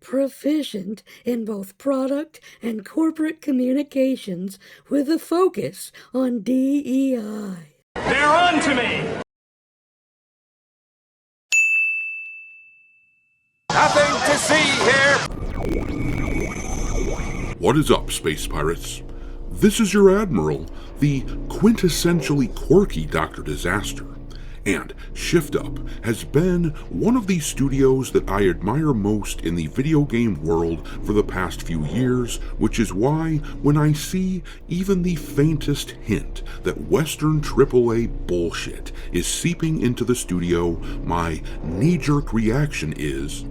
Proficient in both product and corporate communications with a focus on DEI. They're on to me! Nothing to see here! What is up, space pirates? This is your Admiral, the quintessentially quirky Dr. Disaster. And Shift Up has been one of the studios that I admire most in the video game world for the past few years, which is why when I see even the faintest hint that Western AAA bullshit is seeping into the studio, my knee-jerk reaction is,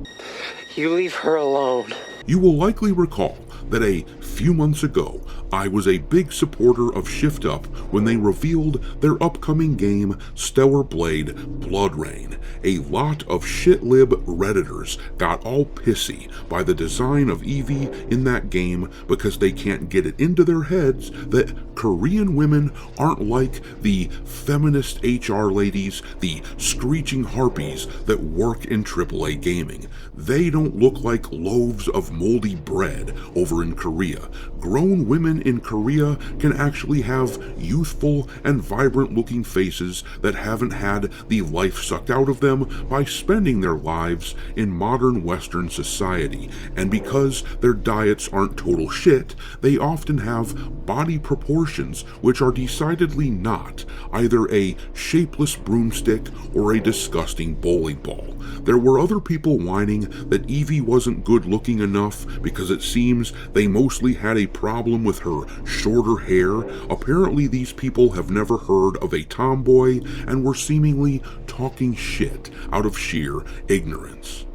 "You leave her alone." You will likely recall that a few months ago, I was a big supporter of Shift Up when they revealed their upcoming game, Stellar Blade Blood Rain. A lot of shitlib Redditors got all pissy by the design of Eevee in that game because they can't get it into their heads that Korean women aren't like the feminist HR ladies, the screeching harpies that work in AAA gaming. They don't look like loaves of moldy bread over in Korea. Grown women in Korea can actually have youthful and vibrant looking faces that haven't had the life sucked out of them by spending their lives in modern Western society. And because their diets aren't total shit, they often have body proportions which are decidedly not either a shapeless broomstick or a disgusting bowling ball. There were other people whining that Eevee wasn't good looking enough because it seems they mostly had a problem with her shorter hair. Apparently these people have never heard of a tomboy and were seemingly talking shit out of sheer ignorance.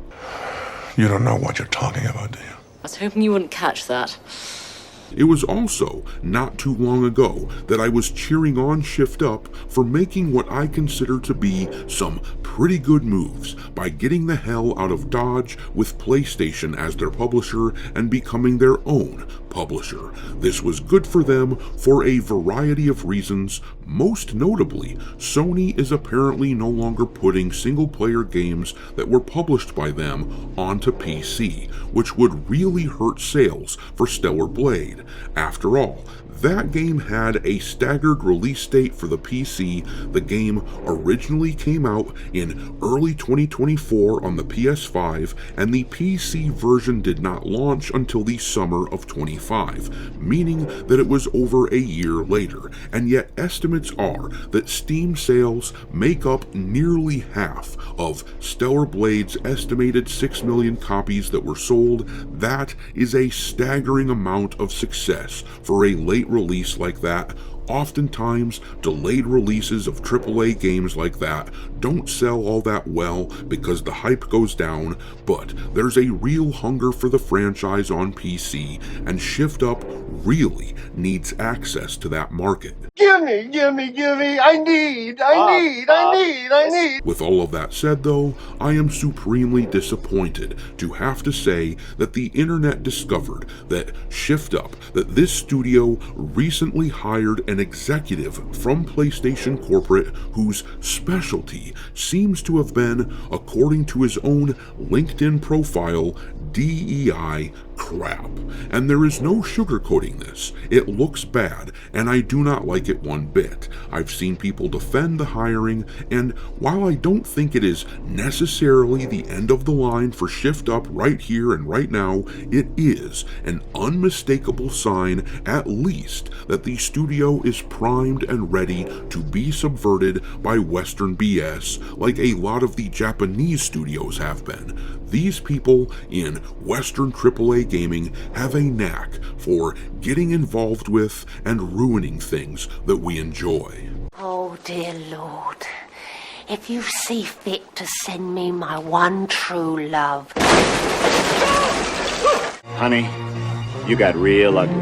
You don't know what you're talking about, do you? I was hoping you wouldn't catch that. It was also not too long ago that I was cheering on Shift Up for making what I consider to be some pretty good moves by getting the hell out of Dodge with PlayStation as their publisher and becoming their own publisher. This was good for them for a variety of reasons. Most notably, Sony is apparently no longer putting single-player games that were published by them onto PC, which would really hurt sales for Stellar Blade. After all, that game had a staggered release date for the PC. The game originally came out in early 2024 on the PS5, and the PC version did not launch until the summer of 25, meaning that it was over a year later. And yet estimates are that Steam sales make up nearly half of Stellar Blade's estimated 6 million copies that were sold. That is a staggering amount of success for a late release like that. Oftentimes, delayed releases of AAA games like that don't sell all that well because the hype goes down, but there's a real hunger for the franchise on PC, and Shift Up really needs access to that market. Gimme! I need! With all of that said though, I am supremely disappointed to have to say that the internet discovered that Shift Up, that this studio recently hired an executive from PlayStation Corporate whose specialty seems to have been, according to his own LinkedIn profile, DEI crap. And there is no sugarcoating this. It looks bad, and I do not like it one bit. I've seen people defend the hiring, and while I don't think it is necessarily the end of the line for Shift Up right here and right now, it is an unmistakable sign, at least, that the studio is primed and ready to be subverted by Western BS like a lot of the Japanese studios have been. These people in Western AAA gaming have a knack for getting involved with and ruining things that we enjoy. Oh, dear Lord, if you see fit to send me my one true love. Honey, you got real ugly.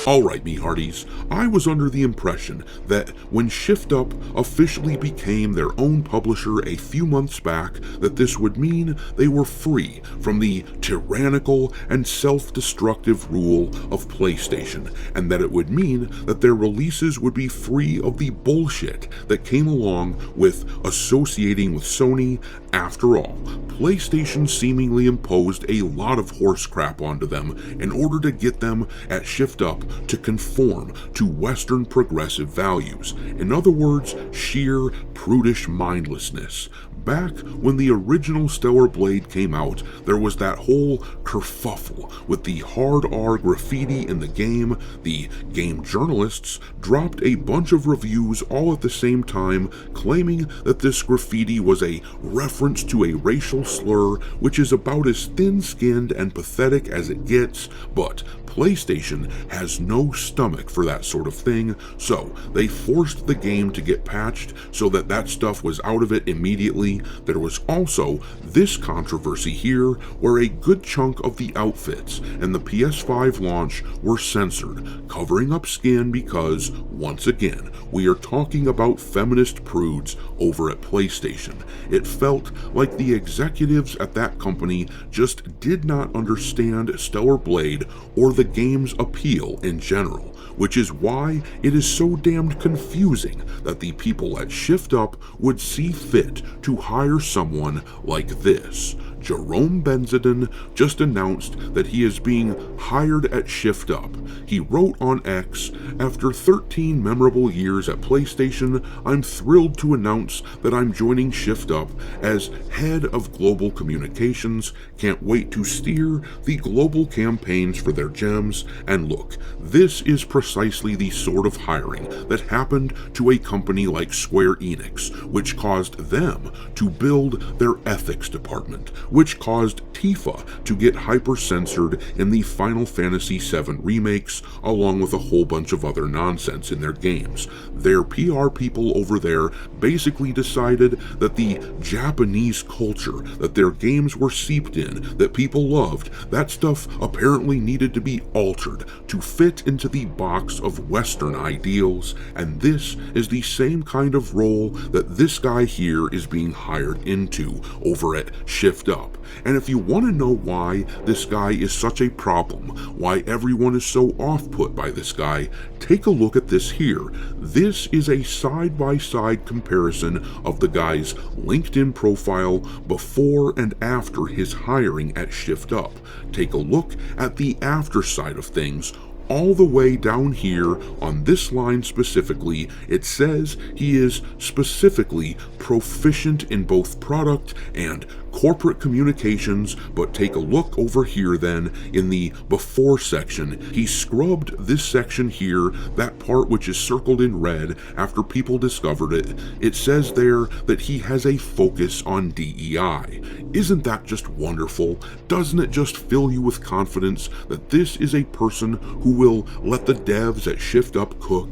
Alright, me hearties, I was under the impression that when Shift Up officially became their own publisher a few months back, that this would mean they were free from the tyrannical and self-destructive rule of PlayStation, and that it would mean that their releases would be free of the bullshit that came along with associating with Sony. After all, PlayStation seemingly imposed a lot of horse crap onto them in order to get them at Shift Up to conform to Western progressive values. In other words, sheer prudish mindlessness. Back when the original Stellar Blade came out, there was that whole kerfuffle with the hard R graffiti in the game. The game journalists dropped a bunch of reviews all at the same time, claiming that this graffiti was a reference to a racial slur, which is about as thin-skinned and pathetic as it gets, but PlayStation has no stomach for that sort of thing, so they forced the game to get patched so that that stuff was out of it immediately. There was also this controversy here where a good chunk of the outfits and the PS5 launch were censored, covering up skin because, once again, we are talking about feminist prudes over at PlayStation. It felt like the executives at that company just did not understand Stellar Blade or the game's appeal in general, which is why it is so damned confusing that the people at Shift Up would see fit to hire someone like this. Jerome Benzedon just announced that he is being hired at Shift Up. He wrote on X, "After 13 memorable years at PlayStation, I'm thrilled to announce that I'm joining Shift Up as head of global communications. Can't wait to steer the global campaigns for their gems." And look, this is precisely the sort of hiring that happened to a company like Square Enix, which caused them to build their ethics department, which caused Tifa to get hyper-censored in the Final Fantasy VII remakes, along with a whole bunch of other nonsense in their games. Their PR people over there basically decided that the Japanese culture that their games were seeped in, that people loved, that stuff apparently needed to be altered to fit into the box of Western ideals, and this is the same kind of role that this guy here is being hired into over at Shift Up. And if you want to know why this guy is such a problem, why everyone is so off-put by this guy, take a look at this here. This is a side-by-side comparison of the guy's LinkedIn profile before and after his hiring at Shift Up. Take a look at the after side of things. All the way down here on this line specifically, it says he is specifically proficient in both product and corporate communications, but take a look over here then in the before section. He scrubbed this section here, that part which is circled in red after people discovered it. It says there that he has a focus on DEI. Isn't that just wonderful? Doesn't it just fill you with confidence that this is a person who will let the devs at Shift Up cook?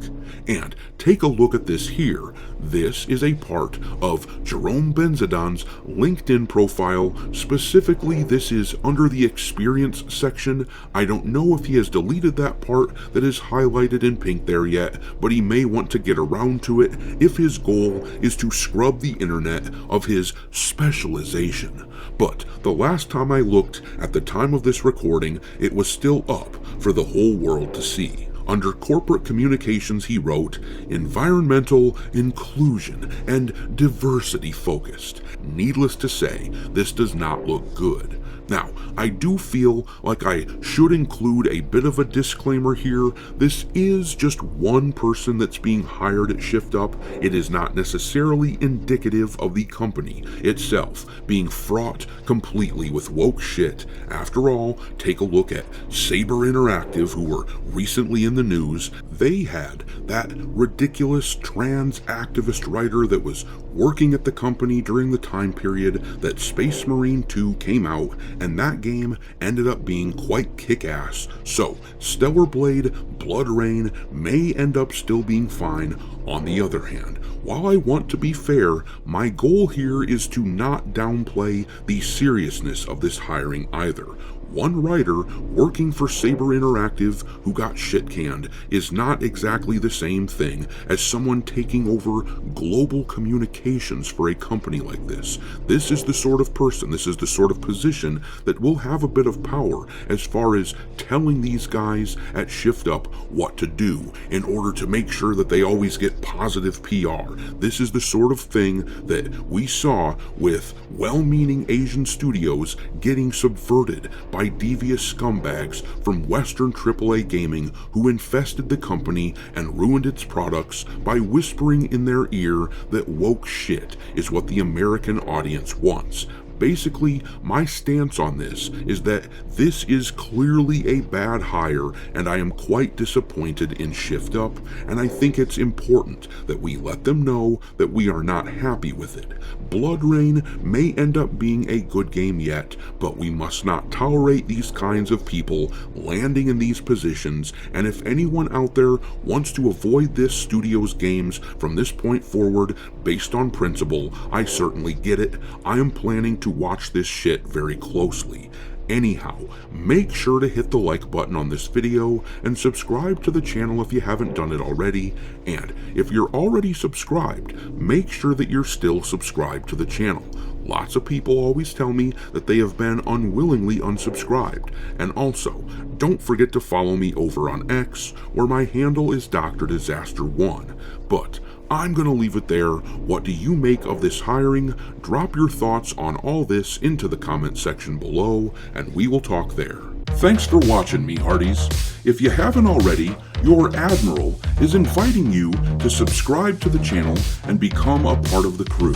And take a look at this here. This is a part of Jerome Benzedon's LinkedIn profile. Specifically, this is under the experience section. I don't know if he has deleted that part that is highlighted in pink there yet, but he may want to get around to it if his goal is to scrub the internet of his specialization. But the last time I looked at the time of this recording, it was still up for the whole world to see. Under corporate communications, he wrote, "Environmental inclusion and diversity focused." Needless to say, this does not look good. Now, I do feel like I should include a bit of a disclaimer here. This is just one person that's being hired at Shift Up. It is not necessarily indicative of the company itself being fraught completely with woke shit. After all, take a look at Saber Interactive, who were recently in the news. They had that ridiculous trans activist writer that was working at the company during the time period that Space Marine 2 came out, and that game ended up being quite kick-ass. So, Stellar Blade, Blood Rain may end up still being fine. On the other hand, while I want to be fair, my goal here is to not downplay the seriousness of this hiring either. one writer working for Saber Interactive who got shit-canned is not exactly the same thing as someone taking over global communications for a company like this. This is the sort of person, this is the sort of position that will have a bit of power as far as telling these guys at Shift Up what to do in order to make sure that they always get positive PR. This is the sort of thing that we saw with well-meaning Asian studios getting subverted by devious scumbags from Western AAA gaming who infested the company and ruined its products by whispering in their ear that woke shit is what the American audience wants. Basically, my stance on this is that this is clearly a bad hire, and I am quite disappointed in Shift Up, and I think it's important that we let them know that we are not happy with it. Blood Rain may end up being a good game yet, but we must not tolerate these kinds of people landing in these positions, and if anyone out there wants to avoid this studio's games from this point forward based on principle, I certainly get it. I am planning to watch this shit very closely. Anyhow, make sure to hit the like button on this video and subscribe to the channel if you haven't done it already, and if you're already subscribed, make sure that you're still subscribed to the channel. Lots of people always tell me that they have been unwillingly unsubscribed, and also, don't forget to follow me over on X, where my handle is Dr. Disaster1. But I'm going to leave it there. What do you make of this hiring? Drop your thoughts on all this into the comment section below, and we will talk there. Thanks for watching me, Hearties. If you haven't already, your Admiral is inviting you to subscribe to the channel and become a part of the crew.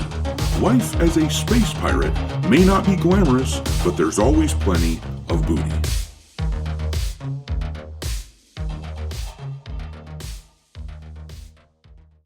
Life as a space pirate may not be glamorous, but there's always plenty of booty.